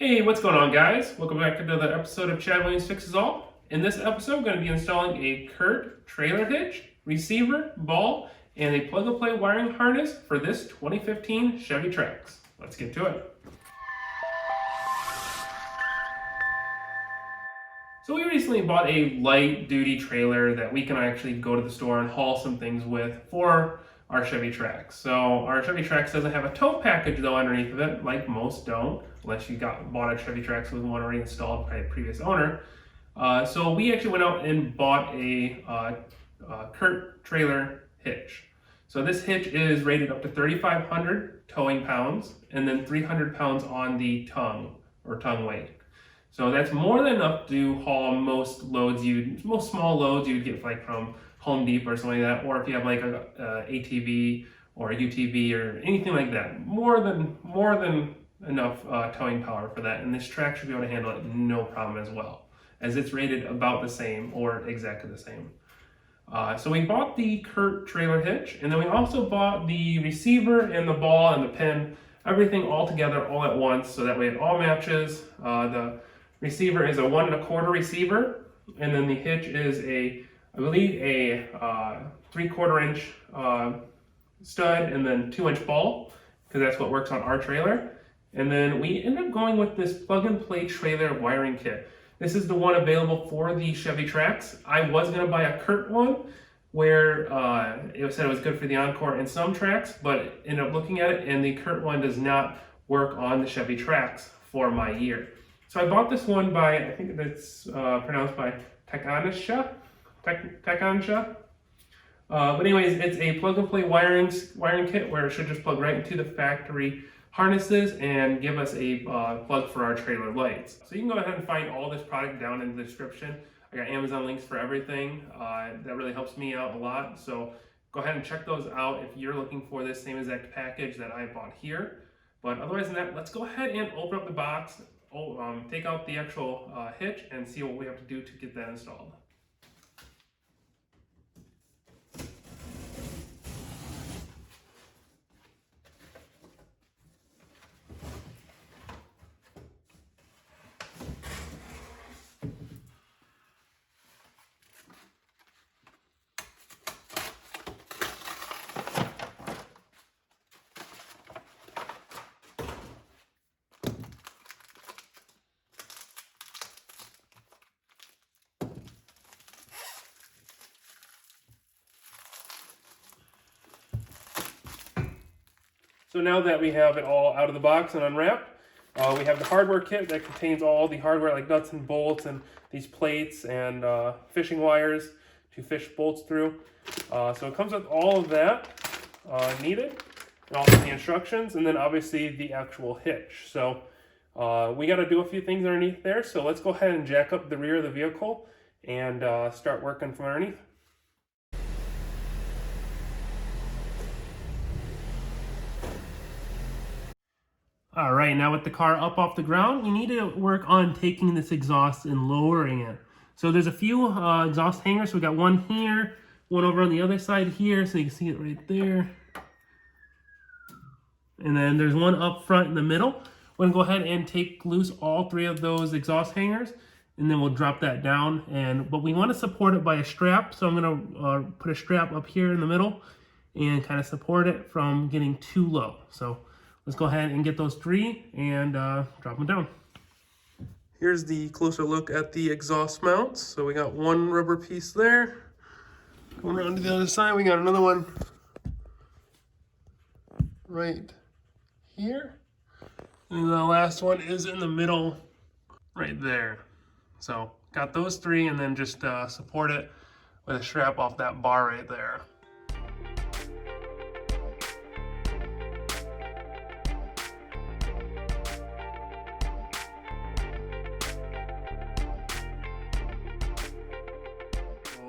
Hey, what's going on, guys? Welcome back to another episode of Chad Williams Fixes All. In this episode, I'm going to be installing a Curt trailer hitch, receiver, ball, and a plug-and-play wiring harness for this 2015 Chevy Trax. Let's get to it. So we recently bought a light-duty trailer that we can actually go to the store and haul some things with for our Chevy Trax. So our Chevy Trax doesn't have a tow package though underneath of it, like most don't, unless you bought a Chevy Trax with one already installed by a previous owner. So we actually went out and bought a Curt trailer hitch. So this hitch is rated up to 3,500 towing pounds and then 300 pounds on the tongue weight. So that's more than enough to haul most small loads you'd get like from Home Depot or something like that, or if you have like a ATV or a UTV or anything like that, more than enough towing power for that. And this Trax should be able to handle it no problem as well, as it's rated about the same or exactly the same. So we bought the Curt trailer hitch, and then we also bought the receiver and the ball and the pin, everything all together all at once, so that way it all matches. The receiver is a 1 1/4 receiver, and then the hitch is I believe a 3/4 inch stud and then 2-inch ball, because that's what works on our trailer. And then we ended up going with this plug-and-play trailer wiring kit. This is the one available for the Chevy Trax. I was going to buy a Curt one where it said it was good for the Encore and some Trax, but ended up looking at it and the Curt one does not work on the Chevy Trax for my year. So I bought this one by, I think it's pronounced by Takanisha. But anyways, it's a plug-and-play wiring kit where it should just plug right into the factory harnesses and give us a plug for our trailer lights. So you can go ahead and find all this product down in the description. I got Amazon links for everything. That really helps me out a lot. So go ahead and check those out if you're looking for this same exact package that I bought here. But otherwise than that, let's go ahead and open up the box, take out the actual hitch, and see what we have to do to get that installed. So now that we have it all out of the box and unwrapped, we have the hardware kit that contains all the hardware like nuts and bolts and these plates and fishing wires to fish bolts through. So it comes with all of that needed, and also the instructions, and then obviously the actual hitch. So we got to do a few things underneath there. So let's go ahead and jack up the rear of the vehicle and start working from underneath. All right, now with the car up off the ground, we need to work on taking this exhaust and lowering it. So there's a few exhaust hangers. So we got one here, one over on the other side here, so you can see it right there. And then there's one up front in the middle. We're gonna go ahead and take loose all 3 of those exhaust hangers, and then we'll drop that down. But we want to support it by a strap, so I'm gonna put a strap up here in the middle and kind of support it from getting too low. So let's go ahead and get those 3 and drop them down. Here's the closer look at the exhaust mounts. So we got one rubber piece there. Going around to the other side, we got another one right here. And the last one is in the middle right there. So got those 3 and then just support it with a strap off that bar right there.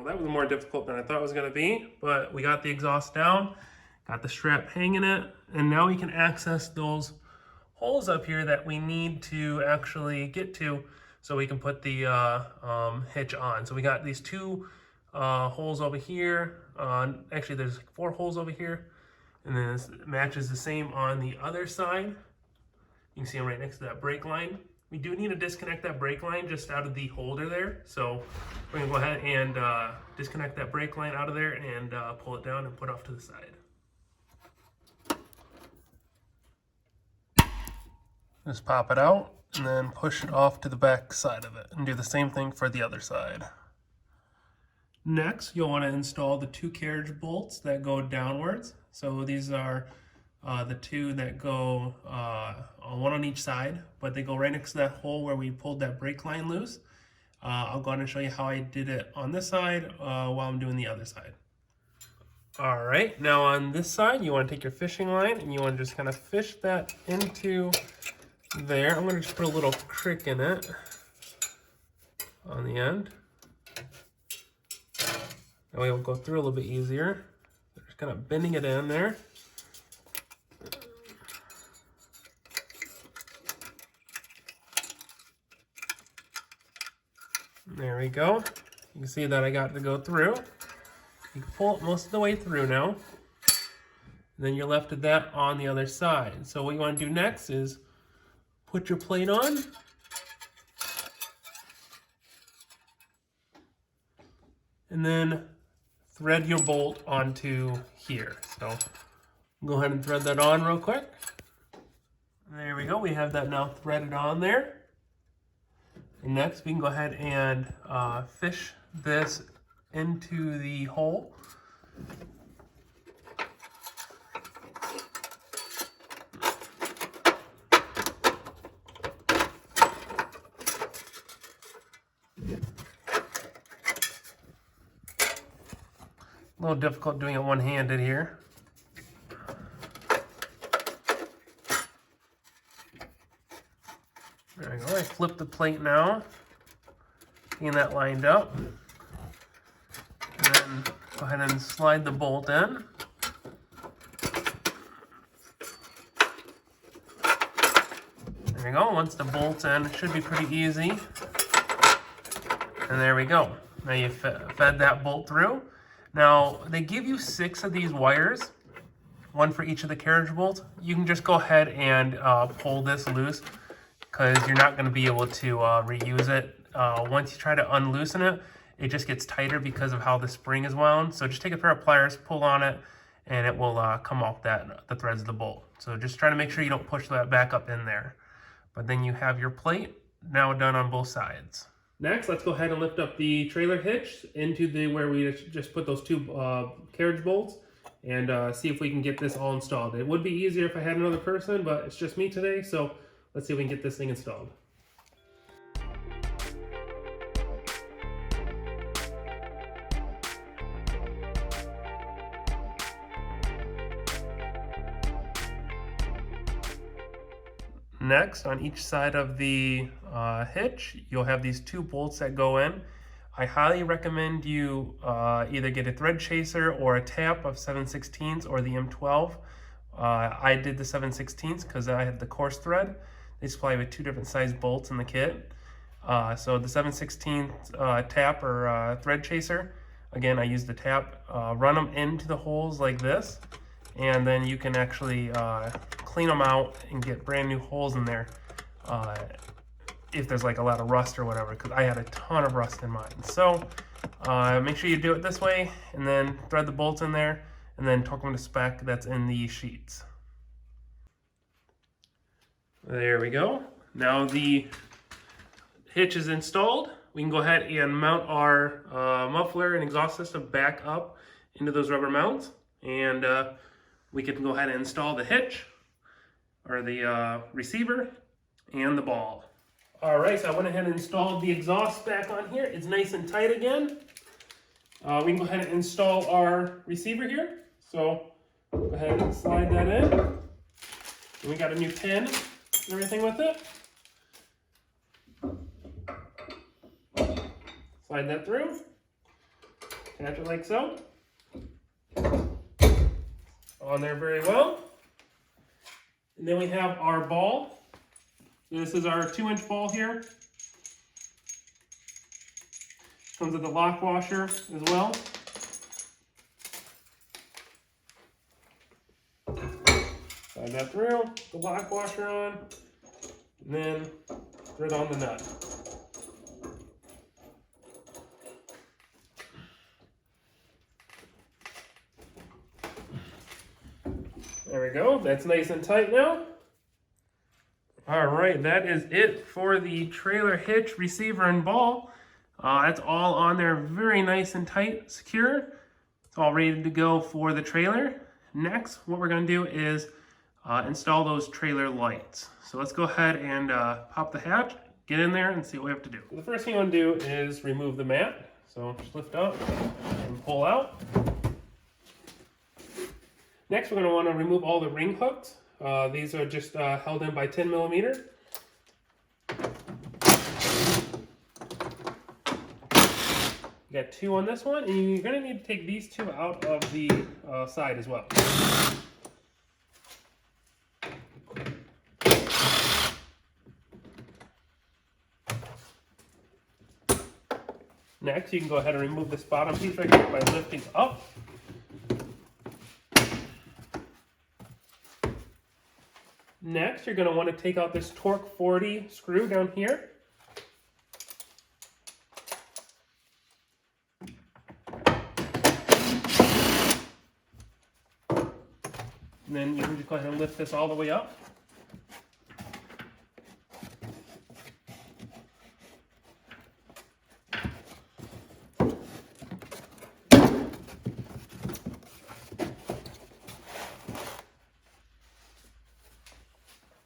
That was more difficult than I thought it was going to be, but we got the exhaust down, got the strap hanging it, and now we can access those holes up here that we need to actually get to so we can put the hitch on. So we got these 2 holes over here. Actually, there's 4 holes over here, and then it matches the same on the other side. You can see them right next to that brake line. We do need to disconnect that brake line just out of the holder there. So we're gonna go ahead and disconnect that brake line out of there and pull it down and put off to the side. Just pop it out and then push it off to the back side of it and do the same thing for the other side. Next, you'll want to install the 2 carriage bolts that go downwards. So these are the 2 that go one on each side, but they go right next to that hole where we pulled that brake line loose. I'll go ahead and show you how I did it on this side while I'm doing the other side. All right, now on this side, you want to take your fishing line and you want to just kind of fish that into there. I'm going to just put a little crick in it on the end. That way it'll go through a little bit easier. Just kind of bending it in there. There we go. You can see that I got it to go through. You can pull it most of the way through now. And then you're left with that on the other side. So what you want to do next is put your plate on. And then thread your bolt onto here. So go ahead and thread that on real quick. There we go. We have that now threaded on there. And next we can go ahead and fish this into the hole. A little difficult doing it one-handed here. There we go. I flip the plate now, getting that lined up. And then go ahead and slide the bolt in. There we go. Once the bolt's in, it should be pretty easy. And there we go. Now you fed that bolt through. Now, they give you 6 of these wires, 1 for each of the carriage bolts. You can just go ahead and pull this loose because you're not going to be able to reuse it. Once you try to unloosen it, it just gets tighter because of how the spring is wound. So just take a pair of pliers, pull on it, and it will come off the threads of the bolt. So just try to make sure you don't push that back up in there. But then you have your plate now done on both sides. Next, let's go ahead and lift up the trailer hitch into where we just put those 2 carriage bolts and see if we can get this all installed. It would be easier if I had another person, but it's just me today, so let's see if we can get this thing installed. Next, on each side of the hitch, you'll have these 2 bolts that go in. I highly recommend you either get a thread chaser or a tap of 7/16 or the M12. I did the 7/16 because I had the coarse thread. They supply with 2 different size bolts in the kit. So the 7/16 tap or thread chaser, again, I use the tap, run them into the holes like this, and then you can actually clean them out and get brand new holes in there if there's like a lot of rust or whatever, because I had a ton of rust in mine. So make sure you do it this way and then thread the bolts in there and then torque them to spec that's in the sheets. There we go. Now the hitch is installed. We can go ahead and mount our muffler and exhaust system back up into those rubber mounts, and we can go ahead and install the hitch or the receiver and the ball. All right, so I went ahead and installed the exhaust back on here. It's nice and tight again. We can go ahead and install our receiver here. So go ahead and slide that in. And we got a new pin and everything with it. Slide that through. Attach it like so. On there very well. And then we have our ball. This is our 2-inch ball here. Comes with a lock washer as well. Slide that through, the lock washer on, and then screw on the nut. There we go, that's nice and tight now. All right, that is it for the trailer hitch, receiver, and ball. That's all on there, very nice and tight, secure. It's all ready to go for the trailer. Next, what we're gonna do is install those trailer lights. So let's go ahead and pop the hatch, get in there, and see what we have to do. The first thing you want to do is remove the mat. So just lift up and pull out. Next, we're going to want to remove all the ring hooks. These are just held in by 10 millimeters. You got 2 on this one, and you're going to need to take these 2 out of the side as well. Next, you can go ahead and remove this bottom piece right here by lifting up. Next, you're going to want to take out this torque 40 screw down here. And then you can just go ahead and lift this all the way up.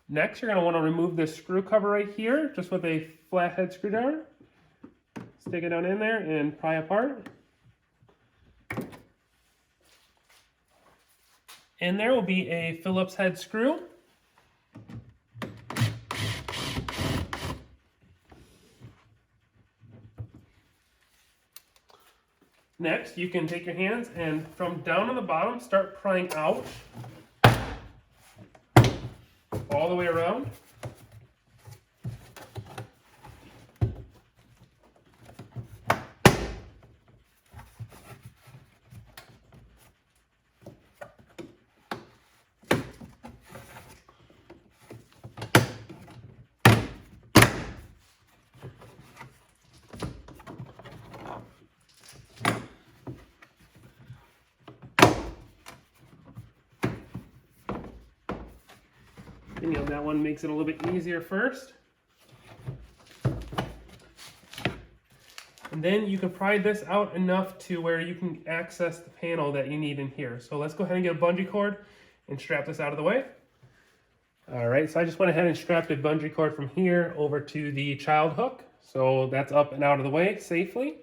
Next, you're going to want to remove this screw cover right here, just with a flathead screwdriver. Stick it down in there and pry apart. And there will be a Phillips head screw. Next, you can take your hands and from down on the bottom, start prying out all the way around. And, you know, that one makes it a little bit easier first. And then you can pry this out enough to where you can access the panel that you need in here. So let's go ahead and get a bungee cord and strap this out of the way. All right, so I just went ahead and strapped a bungee cord from here over to the child hook. So that's up and out of the way safely.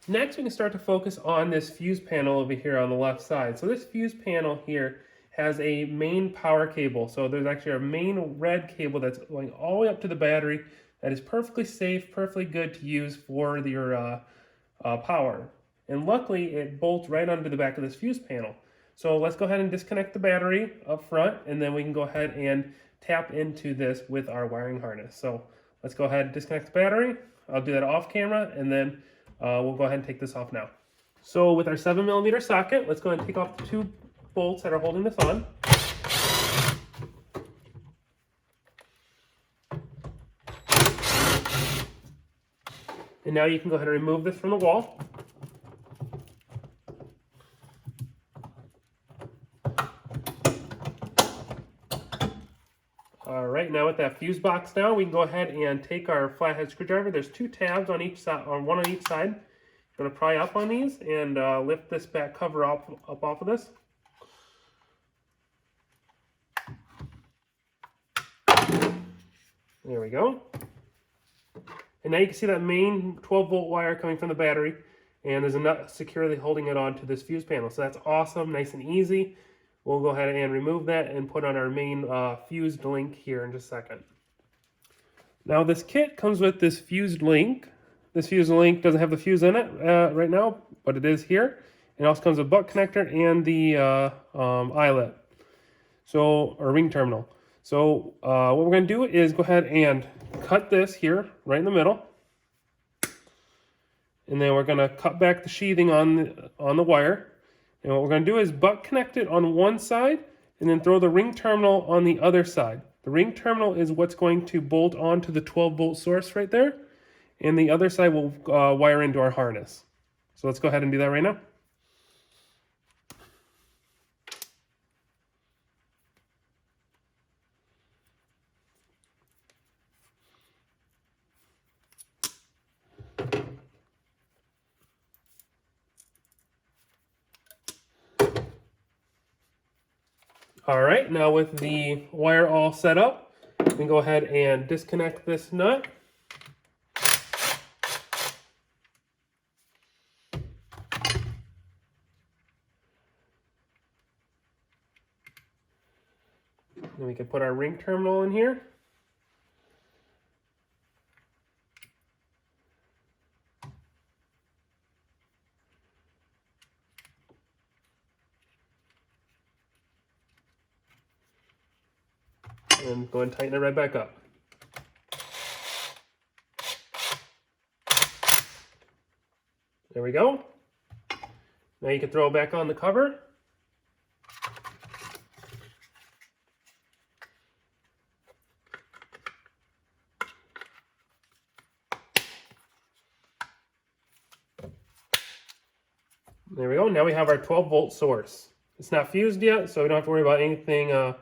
Next, we can start to focus on this fuse panel over here on the left side. So this fuse panel here has a main power cable. So there's actually a main red cable that's going all the way up to the battery that is perfectly safe, perfectly good to use for your power. And luckily, it bolts right onto the back of this fuse panel. So let's go ahead and disconnect the battery up front, and then we can go ahead and tap into this with our wiring harness. So let's go ahead and disconnect the battery. I'll do that off camera, and then we'll go ahead and take this off now. So with our 7mm socket, let's go ahead and take off the 2 bolts that are holding this on. And now you can go ahead and remove this from the wall. All right, now with that fuse box down, we can go ahead and take our flathead screwdriver. There's 2 tabs on each side, or 1 on each side. You're going to pry up on these and lift this back cover up off of this. There we go. And now you can see that main 12-volt wire coming from the battery, and there's a nut securely holding it onto this fuse panel. So that's awesome, nice and easy. We'll go ahead and remove that and put on our main fused link here in just a second. Now this kit comes with this fused link. This fused link doesn't have the fuse in it right now, but it is here. It also comes with a butt connector and the eyelet, or ring terminal. So what we're going to do is go ahead and cut this here right in the middle. And then we're going to cut back the sheathing on the wire. And what we're going to do is butt connect it on one side and then throw the ring terminal on the other side. The ring terminal is what's going to bolt onto the 12-volt source right there. And the other side will wire into our harness. So let's go ahead and do that right now. All right, now with the wire all set up, we can go ahead and disconnect this nut. Then we can put our ring terminal in here. And go ahead and tighten it right back up. There we go. Now you can throw it back on the cover. There we go. Now we have our 12-volt source. It's not fused yet, so we don't have to worry about anything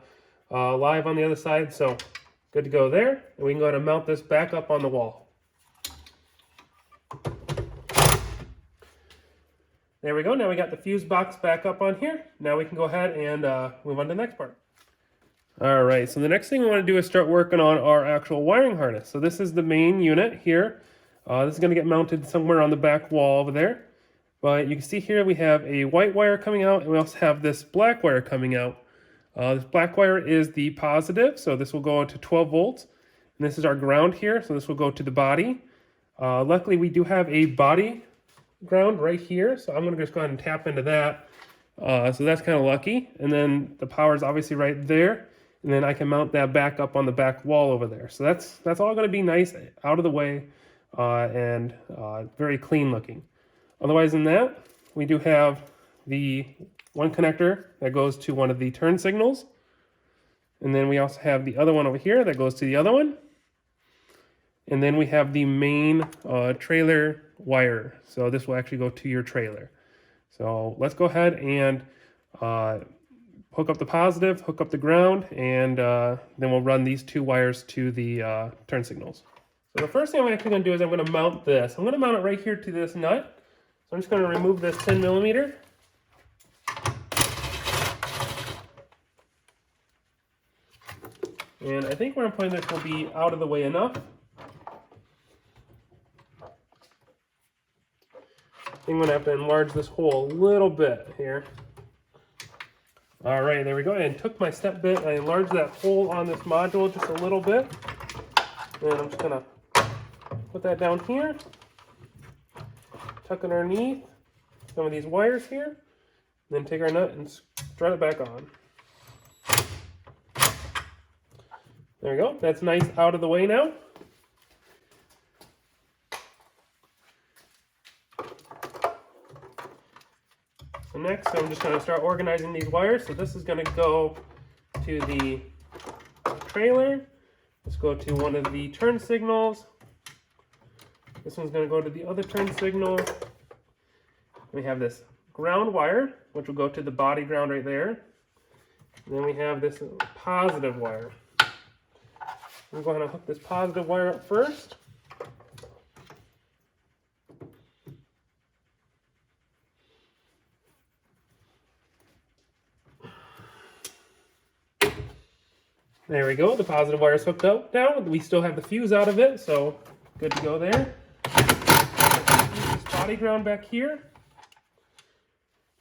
live on the other side. So good to go there. And we can go ahead and mount this back up on the wall. There we go. Now we got the fuse box back up on here. Now we can go ahead and move on to the next part. All right, so the next thing we want to do is start working on our actual wiring harness. So this is the main unit here. This is going to get mounted somewhere on the back wall over there. But you can see here we have a white wire coming out, and we also have this black wire coming out. This black wire is the positive, so this will go to 12 volts. And this is our ground here, so this will go to the body. Luckily, we do have a body ground right here, so I'm going to just go ahead and tap into that. So that's kind of lucky. And then the power is obviously right there. And then I can mount that back up on the back wall over there. So that's all going to be nice, out of the way, and very clean looking. Otherwise than that, we do have the one connector that goes to one of the turn signals. And then we also have the other one over here that goes to the other one. And then we have the main trailer wire. So this will actually go to your trailer. So let's go ahead and hook up the positive, hook up the ground, and then we'll run these two wires to the turn signals. So the first thing I'm actually going to do is I'm going to mount this. I'm going to mount it right here to this nut. So I'm just going to remove this 10 millimeter. And I think where I'm putting this will be out of the way enough. I think I'm going to have to enlarge this hole a little bit here. All right, there we go. I took my step bit, I enlarged that hole on this module just a little bit. And I'm just going to put that down here. Tuck it underneath some of these wires here. And then take our nut and strut it back on. There we go. That's nice out of the way now. So next, I'm just going to start organizing these wires. So this is going to go to the trailer. Let's go to one of the turn signals. This one's going to go to the other turn signal. We have this ground wire, which will go to the body ground right there. And then we have this positive wire. I'm going to hook this positive wire up first. There we go. The positive wire is hooked up now. We still have the fuse out of it, so good to go there. Use this body ground back here.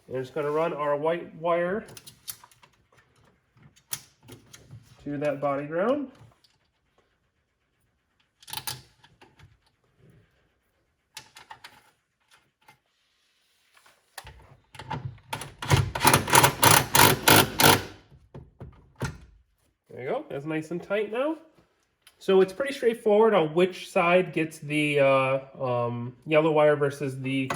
And we're just going to run our white wire to that body ground. There you go. That's nice and tight now. So it's pretty straightforward on which side gets the yellow wire versus the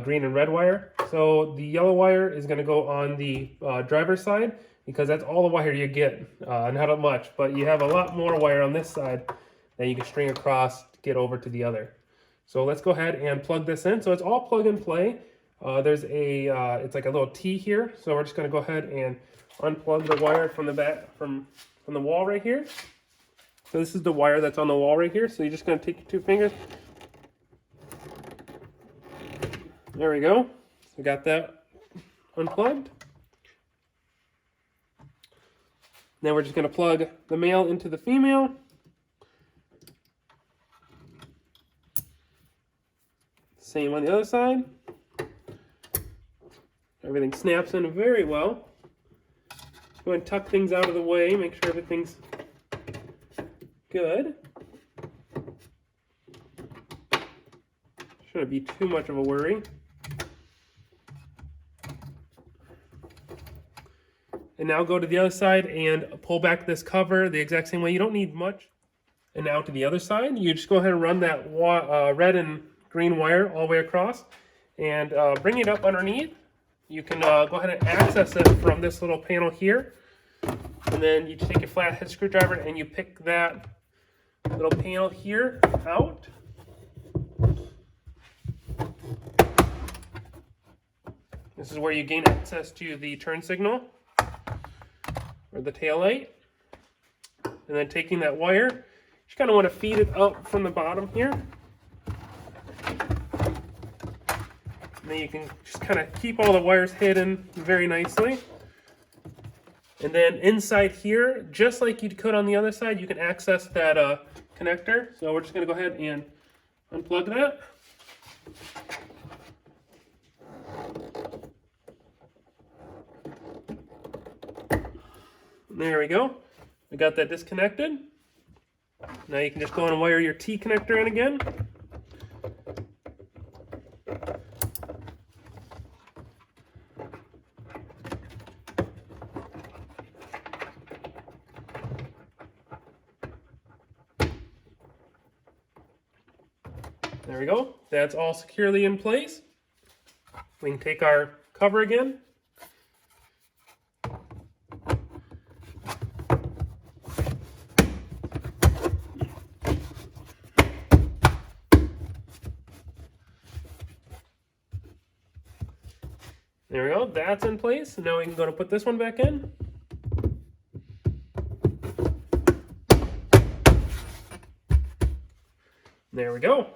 green and red wire. So the yellow wire is going to go on the driver's side, because that's all the wire you get. Not much, but you have a lot more wire on this side that you can string across to get over to the other. So let's go ahead and plug this in. So it's all plug and play. There's a, it's like a little T here. So we're just gonna go ahead and unplug the wire from the back, from the wall right here. So this is the wire that's on the wall right here. So you're just gonna take your 2 fingers. There we go. We got that unplugged. Now we're just gonna plug the male into the female. Same on the other side. Everything snaps in very well. Go ahead and tuck things out of the way, make sure everything's good. Shouldn't be too much of a worry. And now go to the other side and pull back this cover the exact same way. You don't need much. And now to the other side, you just go ahead and run that red and green wire all the way across and bring it up underneath. You can go ahead and access it from this little panel here. And then you take your flathead screwdriver and you pick that little panel here out. This is where you gain access to the turn signal or the tail light. And then taking that wire, you just kind of want to feed it up from the bottom here. And then you can just kind of keep all the wires hidden very nicely. And then inside here, just like you could on the other side, you can access that connector. So we're just going to go ahead and unplug that. There we go. We got that disconnected. Now you can just go and wire your T connector in again. There we go. That's all securely in place. We can take our cover again. There we go, that's in place. Now we can go to put this one back in. There we go.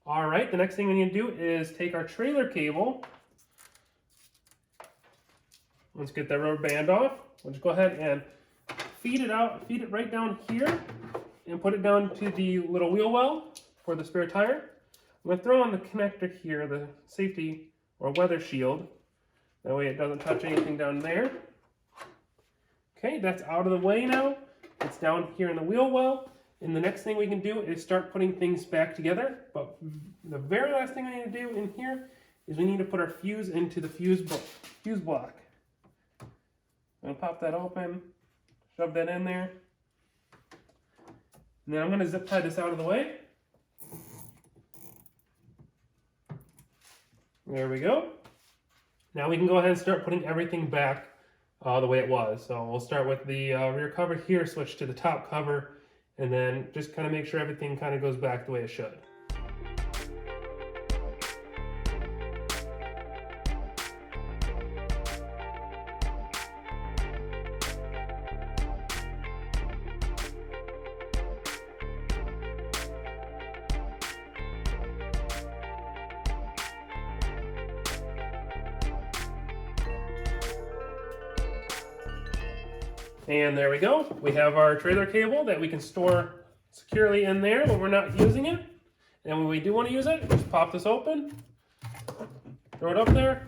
All right, the next thing we need to do is take our trailer cable. Let's get that rubber band off. We'll just go ahead and feed it right down here and put it down to the little wheel well for the spare tire. I'm gonna throw on the connector here, the safety or weather shield. That way it doesn't touch anything down there. Okay, that's out of the way now. It's down here in the wheel well. And the next thing we can do is start putting things back together. But the very last thing I need to do in here is we need to put our fuse into the fuse block. I'm gonna pop that open, shove that in there. And then I'm gonna zip tie this out of the way. There we go. Now we can go ahead and start putting everything back the way it was. So we'll start with the rear cover here, switch to the top cover, and then just kind of make sure everything kind of goes back the way it should. And there we go. We have our trailer cable that we can store securely in there when we're not using it. And when we do want to use it, just pop this open, throw it up there,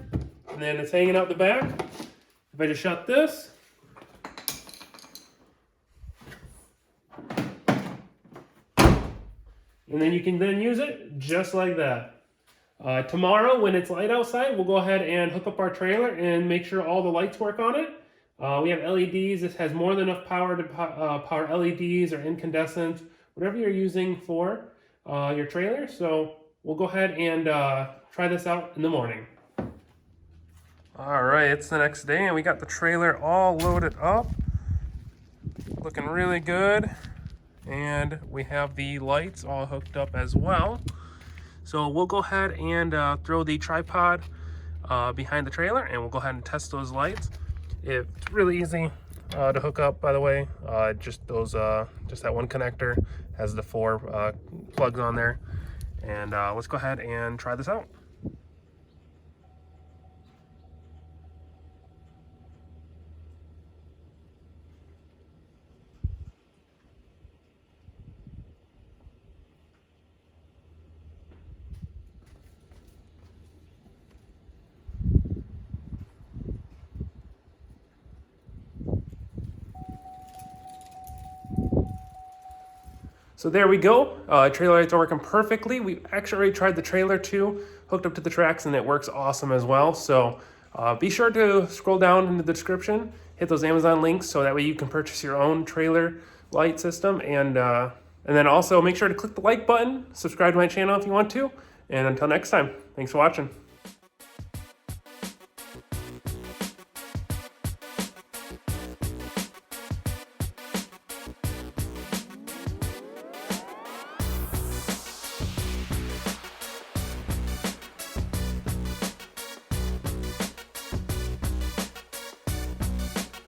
and then it's hanging out the back. If I just shut this, and then you can then use it just like that. Tomorrow, when it's light outside, we'll go ahead and hook up our trailer and make sure all the lights work on it. We have LEDs. This has more than enough power to power LEDs or incandescents, whatever you're using for your trailer. So we'll go ahead and try this out in the morning. All right, it's the next day and we got the trailer all loaded up. Looking really good. And we have the lights all hooked up as well. So we'll go ahead and throw the tripod behind the trailer and we'll go ahead and test those lights. It's really easy to hook up, by the way. Just that one connector has the 4 plugs on there. And let's go ahead and try this out. So there we go. Trailer lights are working perfectly. We actually already tried the trailer too, hooked up to the Trax, and it works awesome as well. So be sure to scroll down into the description, hit those Amazon links so that way you can purchase your own trailer light system. And then also make sure to click the like button, subscribe to my channel if you want to. And until next time, thanks for watching.